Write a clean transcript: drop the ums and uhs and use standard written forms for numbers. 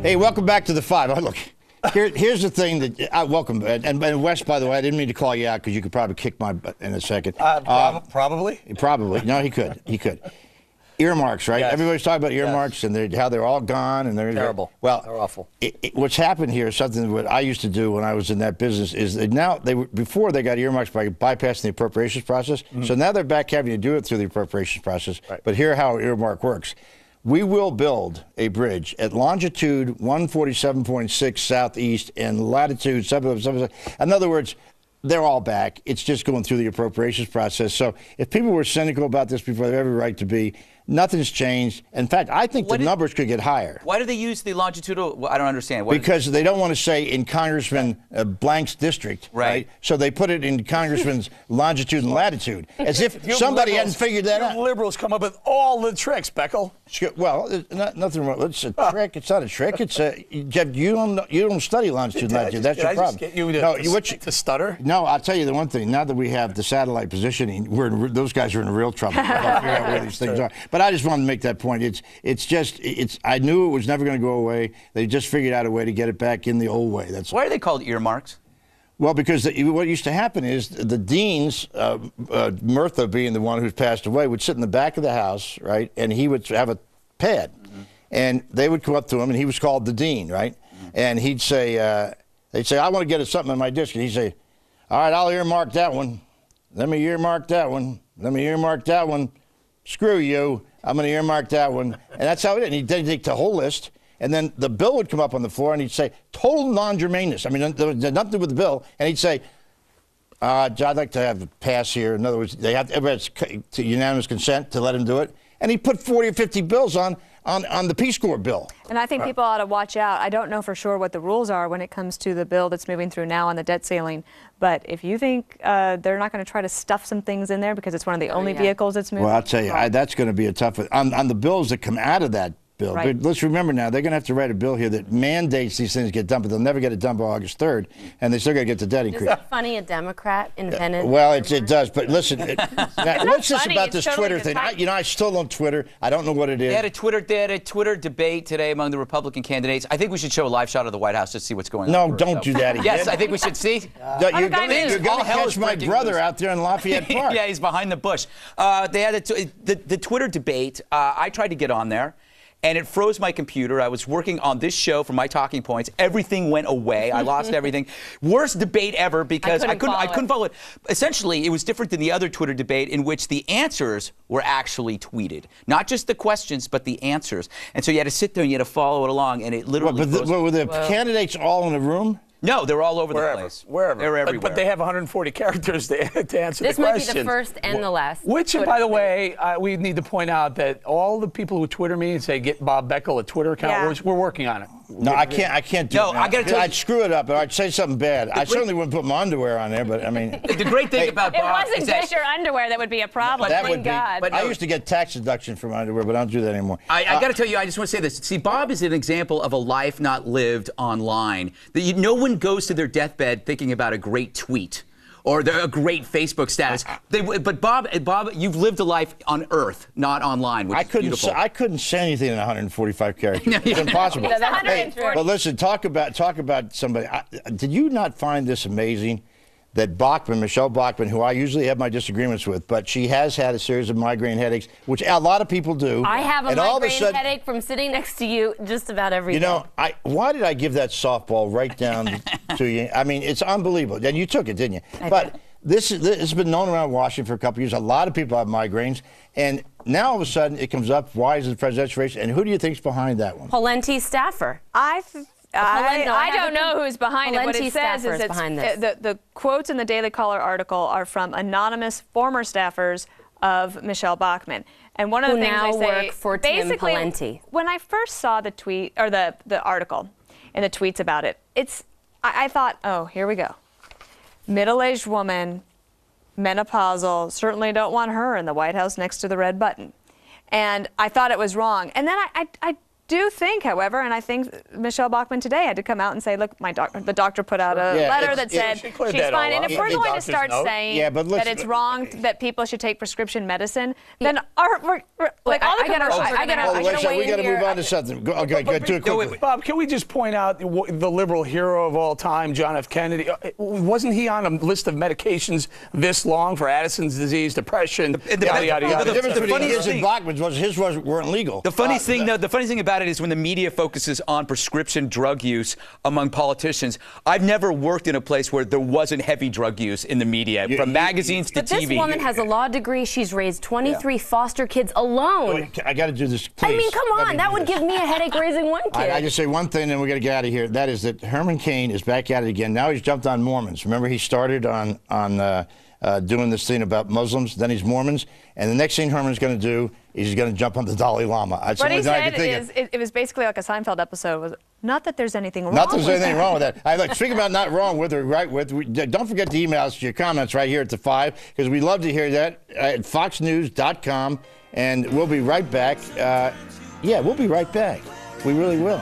Hey, welcome back to the Five. Oh, look, here's the thing that welcome. And Wes, by the way, I didn't mean to call you out because you could probably kick my butt in a second. Probably. Probably. No, he could. He could. Earmarks, right? Yes. Everybody's talking about earmarks and how they're all gone and they're Terrible. Well, they're awful. What's happened here is something that I used to do when I was in that business is that now before they got earmarks by bypassing the appropriations process. Mm-hmm. So now they're back having to do it through the appropriations process. Right. But here how earmark works. We will build a bridge at longitude 147.6 southeast and latitude 7. In other words, they're all back. It's just going through the appropriations process. So if people were cynical about this before, they have every right to be. Nothing's changed. In fact, I think the numbers could get higher. Why do they use the longitudinal? Well, I don't understand. Because they don't want to say in Congressman Blank's district, right? So they put it in Congressman's longitude and latitude, as if somebody hadn't figured that out. Liberals come up with all the tricks, Beckel. Well, nothing wrong. It's a trick. It's not a trick. It's a Jeff. You don't study longitude and latitude. That's your problem. To stutter? No, I'll tell you the one thing. Now that we have the satellite positioning, those guys are in real trouble. Figure out where these things are. But I just wanted to make that point. I knew it was never going to go away. They just figured out a way to get it back in the old way. Why are they called earmarks? Well, because what used to happen is the deans, Murtha being the one who's passed away, would sit in the back of the house, right, and he would have a pad, and they would come up to him, and he was called the dean, right, and he'd say, they'd say, I want to get something on my disc, and he'd say, all right, I'll earmark that one. Let me earmark that one. Let me earmark that one. Screw you, I'm going to earmark that one. And that's how it is. And he'd take the whole list, and then the bill would come up on the floor, and he'd say, total non-germaneness. I mean, there was nothing to do with the bill. And he'd say, I'd like to have a pass here. In other words, everybody has unanimous consent to let him do it. And he put 40 or 50 bills on the Peace Corps bill. And I think people ought to watch out. I don't know for sure what the rules are when it comes to the bill that's moving through now on the debt ceiling. But if you think they're not going to try to stuff some things in there because it's one of the only vehicles that's moving. Well, I'll tell you, that's going to be a tough one. On the bills that come out of that bill. Right. But let's remember now, they're going to have to write a bill here that mandates these things get done, but they'll never get it done by August 3rd, and they still got to get the debt increase. Is it funny a Democrat invented? Well, it does, but listen, what's this about this Twitter thing? I still don't Twitter. I don't know what it is. They had a Twitter debate today among the Republican candidates. I think we should show a live shot of the White House to see what's going on. No, don't do that again. Yes, I think we should see. You're going to catch my brother out there in Lafayette Park. Yeah, he's behind the bush. They had the Twitter debate. I tried to get on there, and it froze my computer. I was working on this show for my talking points. Everything went away. I lost everything. Worst debate ever because I couldn't follow it. Essentially, it was different than the other Twitter debate in which the answers were actually tweeted. Not just the questions, but the answers. And so you had to sit there and you had to follow it along, and it literally were the candidates all in a room? No, they're all over the place. Wherever. They're everywhere. But they have 140 characters to answer the question. This might be the first and the last. Which, by the way, we need to point out that all the people who Twitter me and say, get Bob Beckel a Twitter account, we're working on it. No, I can't do it. No, I got to tell you. I'd screw it up, or I'd say something bad. I certainly wouldn't put my underwear on there, but I mean. The great thing about Bob is that... It wasn't just your underwear that would be a problem, thank God. But I used to get tax deduction for my underwear, but I don't do that anymore. I got to tell you, I just want to say this. See, Bob is an example of a life not lived online. No one goes to their deathbed thinking about a great tweet or a great Facebook status. But Bob, you've lived a life on Earth, not online, which is beautiful. I couldn't say anything in 145 characters. It's impossible. But listen, talk about somebody. Did you not find this amazing? That Michelle Bachmann, who I usually have my disagreements with, but she has had a series of migraine headaches, which a lot of people do. I have a migraine headache from sitting next to you just about every day. You know, why did I give that softball right down to you? I mean, it's unbelievable. And you took it, didn't you? But this has been known around Washington for a couple of years. A lot of people have migraines. And now all of a sudden it comes up, why is it the presidential race? And who do you think's behind that one? Pawlenty Staffer. I don't know who's behind it. What it says is the quotes in the Daily Caller article are from anonymous former staffers of Michelle Bachmann. And one of the things they say, work for Tim Pawlenty. When I first saw the tweet or the article and the tweets about it, I thought, oh, here we go. Middle-aged woman, menopausal, certainly don't want her in the White House next to the red button. And I thought it was wrong. And then I do think, however, and I think Michelle Bachmann today had to come out and say, look, the doctor put out a letter that said she's fine. And if we're going to start saying that it's wrong that people should take prescription medicine, then we got to move on to something. Okay, good. Do it quickly. Bob, can we just point out the liberal hero of all time, John F. Kennedy? Wasn't he on a list of medications this long for Addison's disease, depression, yada, yada, yada? The difference between his and Bachman's was his weren't legal. The funny thing about it is when the media focuses on prescription drug use among politicians, I've never worked in a place where there wasn't heavy drug use in the media, from magazines to TV. But this woman has a law degree. She's raised 23 foster kids alone. Wait, I got to do this, please. I mean, come on. That would give me a headache raising one kid. I just say one thing, and we're going to get out of here. That is that Herman Cain is back at it again. Now he's jumped on Mormons. Remember, he started on doing this thing about Muslims, then he's Mormons, and the next thing Herman's going to do is he's going to jump on the Dalai Lama. What he said is, it was basically like a Seinfeld episode. Was not that there's anything wrong. Not that there's anything wrong with that. Speaking about not wrong with or right with, don't forget to email us your comments right here at the 5, because we'd love to hear that at foxnews.com, and we'll be right back. We'll be right back. We really will.